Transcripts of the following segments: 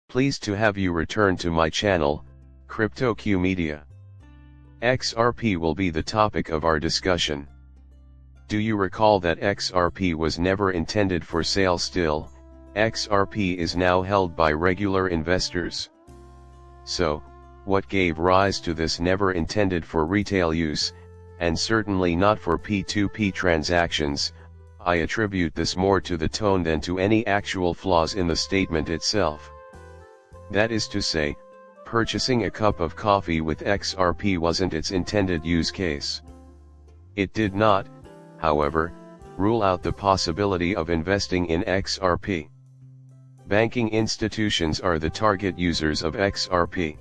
Pleased to have you return to my channel, CryptoQ Media. XRP will be the topic of our discussion. Do you recall that XRP was never intended for sale? Still, XRP is now held by regular investors. So, what gave rise to this never intended for retail use, and certainly not for P2P transactions? I attribute this more to the tone than to any actual flaws in the statement itself. That is to say, purchasing a cup of coffee with XRP wasn't its intended use case. It did not, however, rule out the possibility of investing in XRP. Banking institutions are the target users of XRP.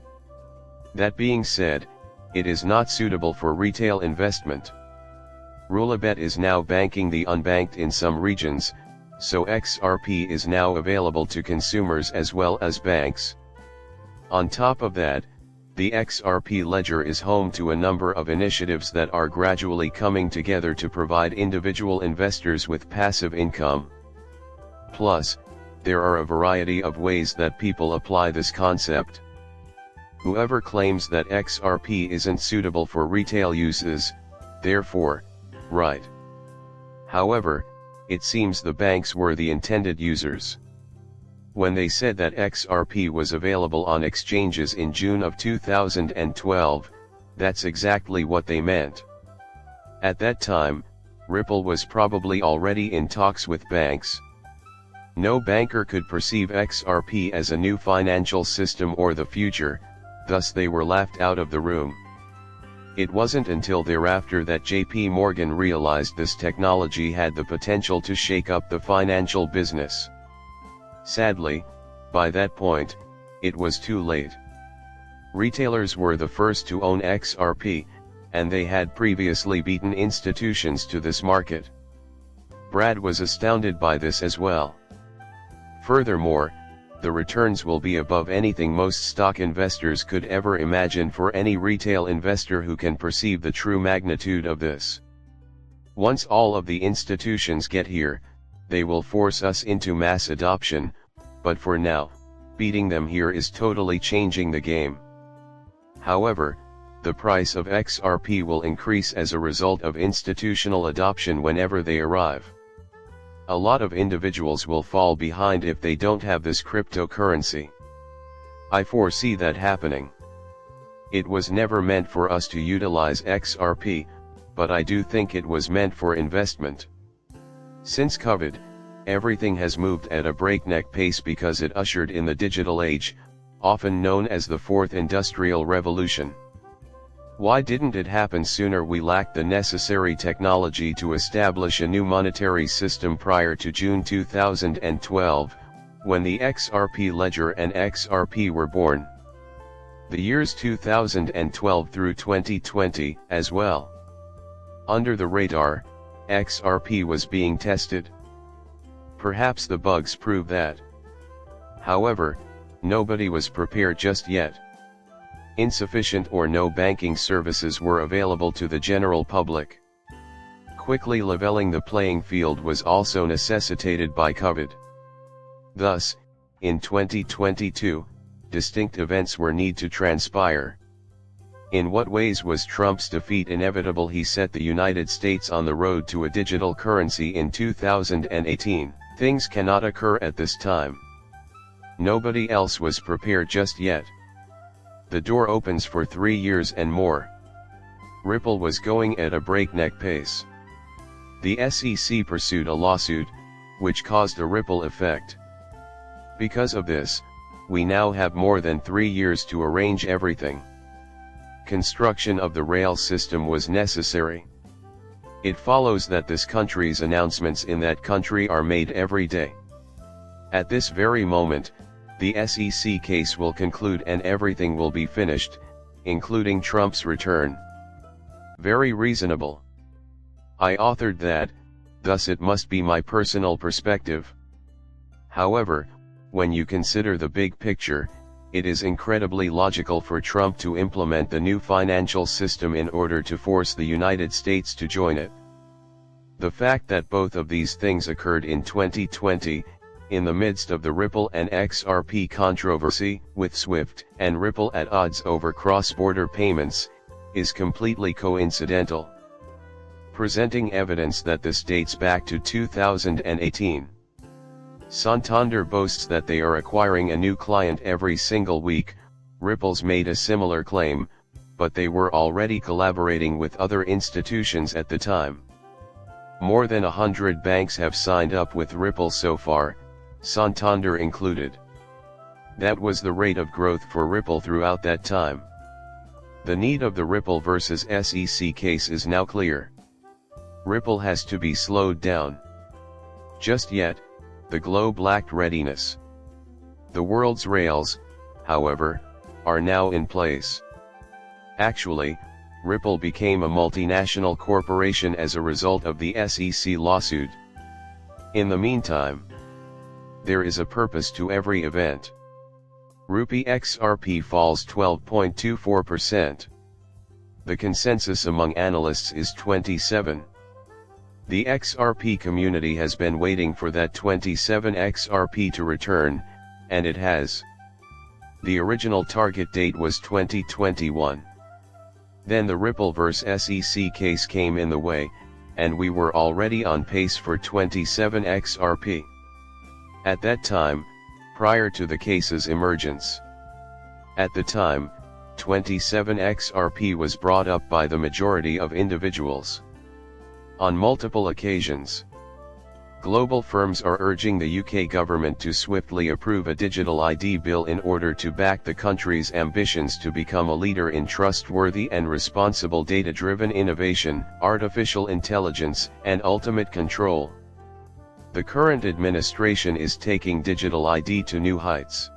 That being said, it is not suitable for retail investment. Roulabet is now banking the unbanked in some regions, so XRP is now available to consumers as well as banks. On top of that, the XRP ledger is home to a number of initiatives that are gradually coming together to provide individual investors with passive income. Plus, there are a variety of ways that people apply this concept. Whoever claims that XRP isn't suitable for retail uses, therefore, right. However, it seems the banks were the intended users. When they said that XRP was available on exchanges in June of 2012, that's exactly what they meant. At that time, Ripple was probably already in talks with banks. No banker could perceive XRP as a new financial system or the future, thus they were laughed out of the room. It wasn't until thereafter that JP Morgan realized this technology had the potential to shake up the financial business. Sadly, by that point, it was too late. Retailers were the first to own XRP, and they had previously beaten institutions to this market. Brad was astounded by this as well. Furthermore, the returns will be above anything most stock investors could ever imagine for any retail investor who can perceive the true magnitude of this. Once all of the institutions get here, they will force us into mass adoption, but for now, beating them here is totally changing the game. However, the price of XRP will increase as a result of institutional adoption whenever they arrive. A lot of individuals will fall behind if they don't have this cryptocurrency. I foresee that happening. It was never meant for us to utilize XRP, but I do think it was meant for investment. Since COVID, everything has moved at a breakneck pace because it ushered in the digital age, often known as the Fourth Industrial Revolution. Why didn't it happen sooner? We lacked the necessary technology to establish a new monetary system prior to June 2012, when the XRP ledger and XRP were born. The years 2012 through 2020, as well. Under the radar, XRP was being tested. Perhaps the bugs prove that. However, nobody was prepared just yet. Insufficient or no banking services were available to the general public. Quickly leveling the playing field was also necessitated by COVID. Thus, in 2022, distinct events were need to transpire. In what ways was Trump's defeat inevitable? He set the United States on the road to a digital currency in 2018. Things cannot occur at this time. Nobody else was prepared just yet. The door opens for 3 years and more. Ripple was going at a breakneck pace. The SEC pursued a lawsuit, which caused a ripple effect. Because of this, we now have more than 3 years to arrange everything. Construction of the rail system was necessary. It follows that this country's announcements in that country are made every day. At this very moment, the SEC case will conclude and everything will be finished, including Trump's return. Very reasonable. I authored that, thus it must be my personal perspective. However, when you consider the big picture, it is incredibly logical for Trump to implement the new financial system in order to force the United States to join it. The fact that both of these things occurred in 2020, in the midst of the Ripple and XRP controversy, with SWIFT and Ripple at odds over cross-border payments, is completely coincidental, presenting evidence that this dates back to 2018. Santander boasts that they are acquiring a new client every single week. Ripple's made a similar claim, but they were already collaborating with other institutions at the time. More than 100 banks have signed up with Ripple so far, Santander included. That was the rate of growth for Ripple throughout that time. The need of the Ripple versus SEC case is now clear. Ripple has to be slowed down. Just yet, the globe lacked readiness. The world's rails, however, are now in place. Actually, Ripple became a multinational corporation as a result of the SEC lawsuit. In the meantime, there is a purpose to every event. Rupee XRP falls 12.24%. The consensus among analysts is 27. The XRP community has been waiting for that 27 XRP to return, and it has. The original target date was 2021. Then the Ripple vs SEC case came in the way, and we were already on pace for 27 XRP. At that time, prior to the case's emergence. At the time, 27 XRP was brought up by the majority of individuals. On multiple occasions, global firms are urging the UK government to swiftly approve a digital ID bill in order to back the country's ambitions to become a leader in trustworthy and responsible data-driven innovation, artificial intelligence, and ultimate control. The current administration is taking digital ID to new heights.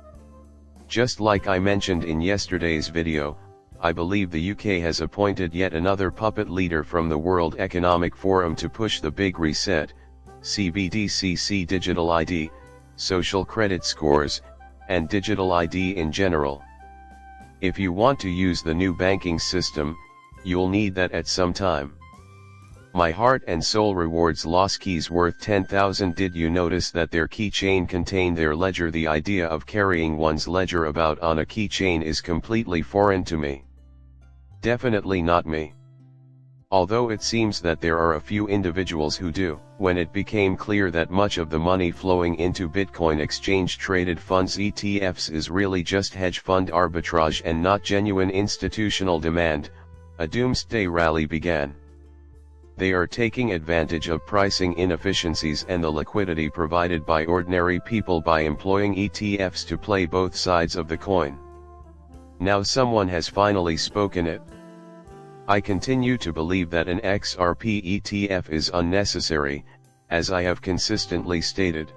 Just like I mentioned in yesterday's video, I believe the UK has appointed yet another puppet leader from the World Economic Forum to push the big reset, CBDCC digital ID, social credit scores, and digital ID in general. If you want to use the new banking system, you'll need that at some time. My Heart and Soul rewards lost keys worth 10,000. Did you notice that their keychain contained their ledger? The idea of carrying one's ledger about on a keychain is completely foreign to me. Definitely not me. Although it seems that there are a few individuals who do. When it became clear that much of the money flowing into Bitcoin exchange-traded funds ETFs is really just hedge fund arbitrage and not genuine institutional demand, a doomsday rally began. They are taking advantage of pricing inefficiencies and the liquidity provided by ordinary people by employing ETFs to play both sides of the coin. Now someone has finally spoken it. I continue to believe that an XRP ETF is unnecessary, as I have consistently stated.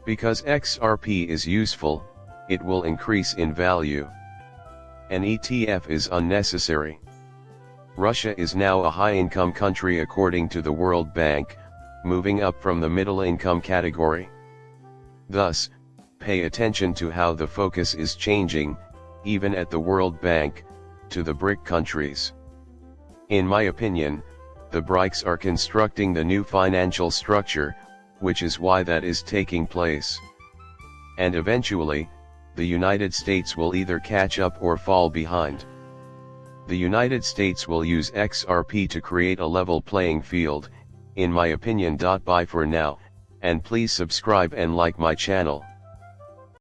Because XRP is useful, it will increase in value. An ETF is unnecessary. Russia is now a high-income country according to the World Bank, moving up from the middle-income category. Thus, pay attention to how the focus is changing, even at the World Bank, to the BRIC countries. In my opinion, the BRICS are constructing the new financial structure, which is why that is taking place. And eventually, the United States will either catch up or fall behind. The United States will use XRP to create a level playing field, in my opinion. Bye for now, and please subscribe and like my channel.